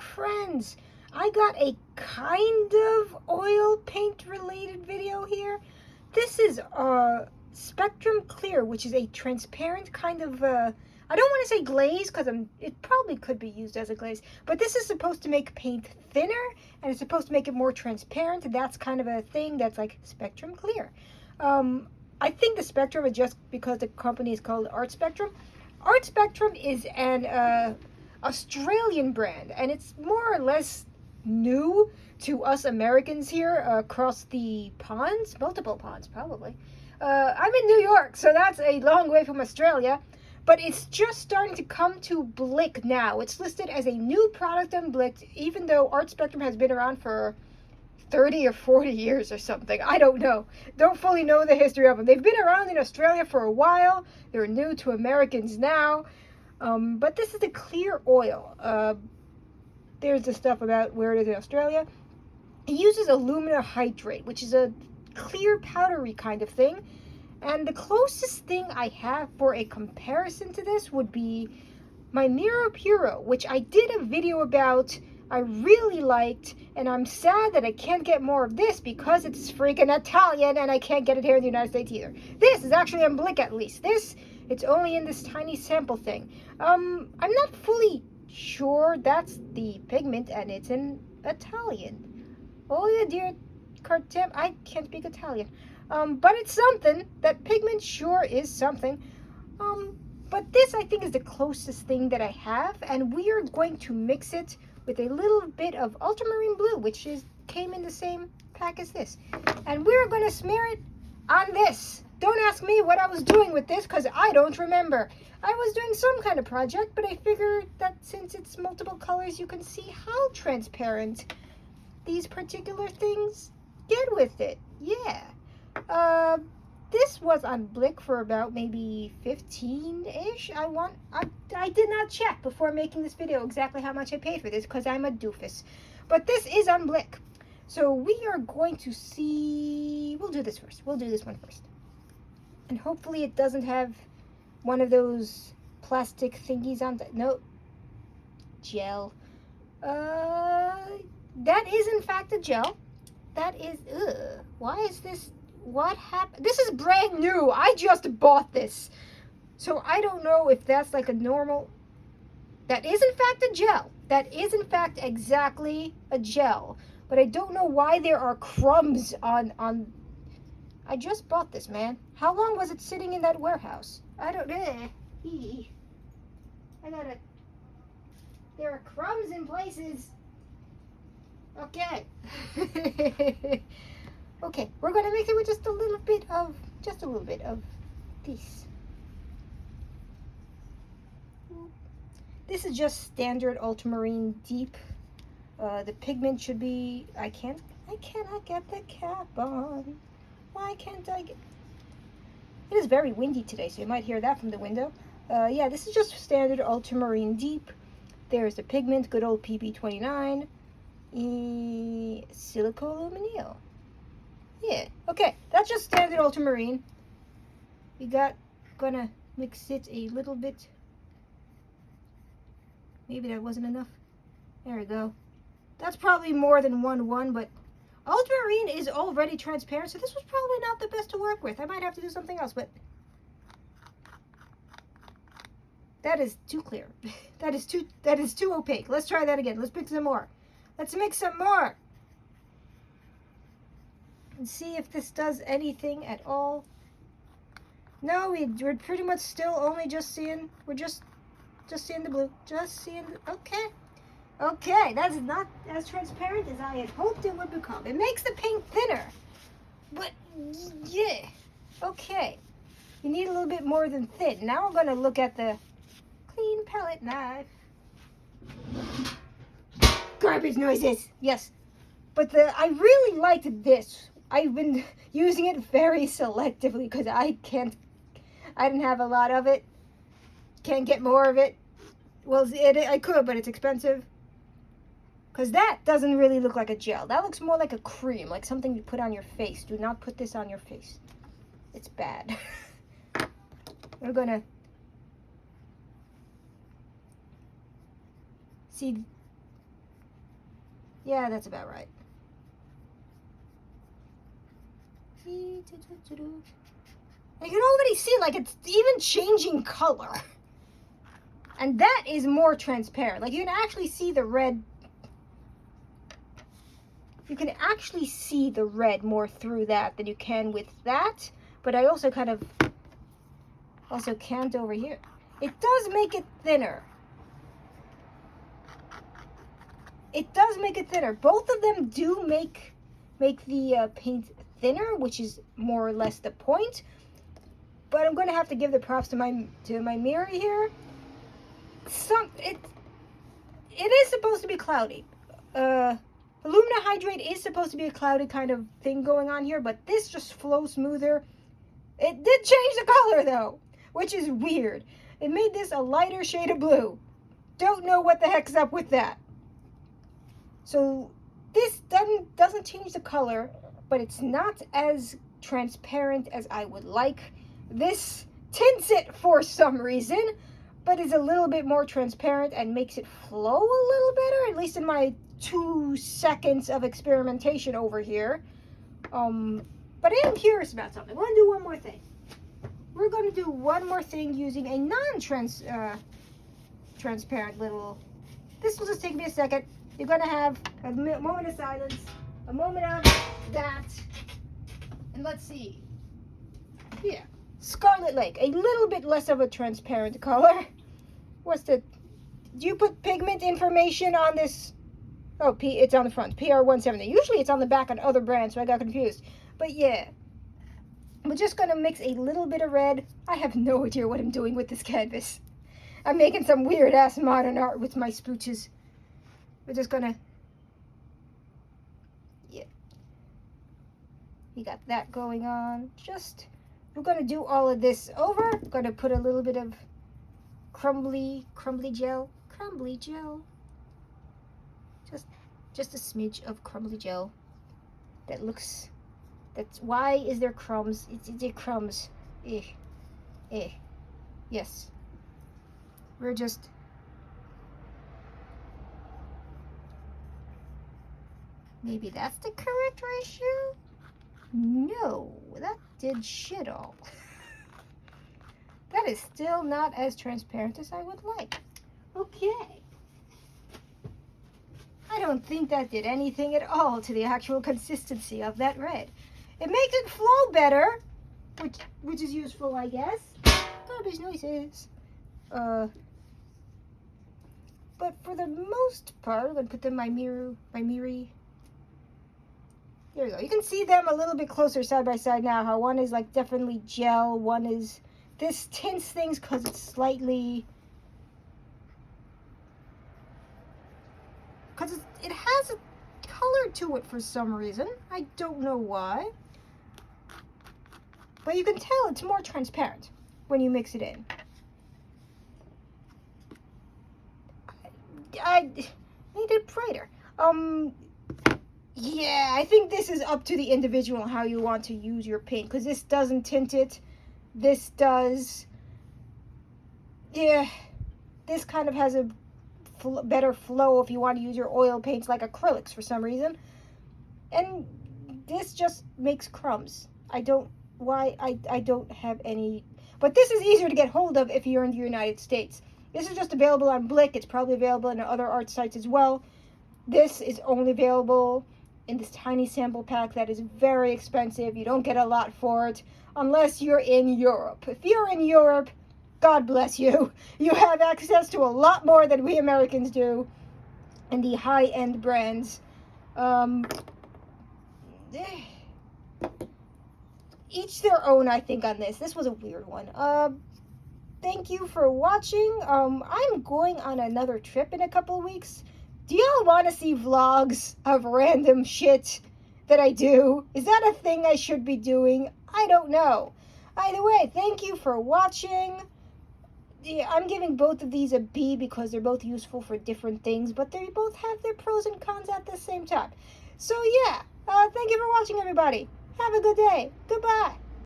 friends, I got a kind of oil paint related video here. This is Spectrum Clear, which is a transparent kind of I don't want to say glaze because it probably could be used as a glaze, but this is supposed to make paint thinner and it's supposed to make it more transparent. That's kind of a thing that's like Spectrum Clear. I think the Spectrum is just because the company is called Art Spectrum. Art Spectrum is an Australian brand, and it's more or less new to us Americans here across the ponds, multiple ponds probably. I'm in New York, so that's a long way from Australia, but it's just starting to come to Blick now. It's listed as a new product on Blick, even though Art Spectrum has been around for 30 or 40 years or something. I don't know. Don't fully know the history of them. They've been around in Australia for a while. They're new to Americans now. But this is the clear oil. There's the stuff about where it is in Australia. It uses alumina hydrate, which is a clear powdery kind of thing. And the closest thing I have for a comparison to this would be my Nero Puro, which I did a video about. I really liked, and I'm sad that I can't get more of this because it's freaking Italian and I can't get it here in the United States either. This is actually on Blick, at least. It's only in this tiny sample thing. I'm not fully sure that's the pigment, and it's in Italian. Oh yeah, dear Cartem, I can't speak Italian. But it's something. That pigment sure is something. But this I think is the closest thing that I have, and we are going to mix it with a little bit of ultramarine blue, which came in the same pack as this. And we're going to smear it on this. Don't ask me what I was doing with this because I don't remember. I was doing some kind of project, but I figured that since it's multiple colors, you can see how transparent these particular things get with it. Yeah. This was on Blick for about maybe 15-ish. I did not check before making this video exactly how much I paid for this because I'm a doofus. But this is on Blick. So we are going to see, we'll do this first. We'll do this one first. And hopefully it doesn't have one of those plastic thingies on no, gel. That is in fact a gel. That is, why is this? What happened? This is brand new. I just bought this. So I don't know if that's like a normal. That is in fact a gel. That is in fact exactly a gel. But I don't know why there are crumbs on. I just bought this, man. How long was it sitting in that warehouse? I don't know. There are crumbs in places. Okay. Okay, we're going to mix it with just a little bit of this. This is just standard ultramarine deep. The pigment should be, I cannot get the cap on. Why can't I get, it is very windy today, so you might hear that from the window. Yeah, this is just standard ultramarine deep. There's the pigment, good old PB29. Silicoaluminil. Yeah, okay, that's just standard ultramarine. Gonna mix it a little bit. Maybe that wasn't enough. There we go. That's probably more than one, but ultramarine is already transparent, so this was probably not the best to work with. I might have to do something else, but that is too clear. That is too opaque. Let's try that again. Let's mix some more. Let's mix some more. And see if this does anything at all. No, we're pretty much still only just seeing, we're just seeing the blue. Just seeing, okay. Okay, that's not as transparent as I had hoped it would become. It makes the paint thinner. But, yeah. Okay. You need a little bit more than thin. Now we're going to look at the clean palette knife. Garbage noises. Yes. But I really liked this. I've been using it very selectively because I didn't have a lot of it. Can't get more of it. Well, I could, but it's expensive. Because that doesn't really look like a gel. That looks more like a cream, like something you put on your face. Do not put this on your face. It's bad. We're gonna see. Yeah, that's about right. You can already see, like, it's even changing color. And that is more transparent. Like, you can actually see the red. You can actually see the red more through that than you can with that. But I also kind of also can't over here. It does make it thinner. It does make it thinner. Both of them do make the paint thinner, which is more or less the point. But I'm going to have to give the props to my mirror here. It is supposed to be cloudy. Alumina hydrate is supposed to be a cloudy kind of thing going on here, but this just flows smoother. It did change the color though, which is weird. It made this a lighter shade of blue. Don't know what the heck's up with that. So this doesn't change the color, but it's not as transparent as I would like. This tints it for some reason, but is a little bit more transparent and makes it flow a little better, at least in my 2 seconds of experimentation over here. But I am curious about something. I want to do one more thing. We're going to do one more thing using a transparent little. This will just take me a second. You're going to have a moment of silence, a moment of that, and let's see. Yeah, Scarlet Lake, a little bit less of a transparent color. Do you put pigment information on this? Oh, it's on the front, PR170. Usually it's on the back on other brands, so I got confused. But yeah, we're just going to mix a little bit of red. I have no idea what I'm doing with this canvas. I'm making some weird-ass modern art with my spooches. We're just going to, yeah. You got that going on. We're going to do all of this over. I'm going to put a little bit of crumbly gel. Just a smidge of crumbly gel. Why is there crumbs? It's crumbs. Yes. We're just. Maybe that's the correct ratio? No, that did shit all. That is still not as transparent as I would like. Okay. I don't think that did anything at all to the actual consistency of that red. It makes it flow better, which is useful, I guess. Garbage noises. But for the most part, I'm going to put them in my mirror. There we go. You can see them a little bit closer side by side now. How one is like definitely gel, one is. This tints things because it's slightly. Because it has a color to it for some reason. I don't know why. But you can tell it's more transparent when you mix it in. I need it brighter. Yeah, I think this is up to the individual how you want to use your paint. Because this doesn't tint it. This does. Yeah, this kind of has a better flow if you want to use your oil paints like acrylics for some reason. And this just makes crumbs. I don't have any. But this is easier to get hold of if you're in the United States. This is just available on Blick. It's probably available in other art sites as well. This is only available in this tiny sample pack that is very expensive. You don't get a lot for it unless you're in Europe. If you're in Europe, God bless you. You have access to a lot more than we Americans do in the high-end brands. Each their own, I think, on this. This was a weird one. Thank you for watching. I'm going on another trip in a couple of weeks. Do y'all want to see vlogs of random shit that I do? Is that a thing I should be doing? I don't know. Either way, thank you for watching. Yeah, I'm giving both of these a B because they're both useful for different things, but they both have their pros and cons at the same time. So yeah, thank you for watching, everybody. Have a good day. Goodbye.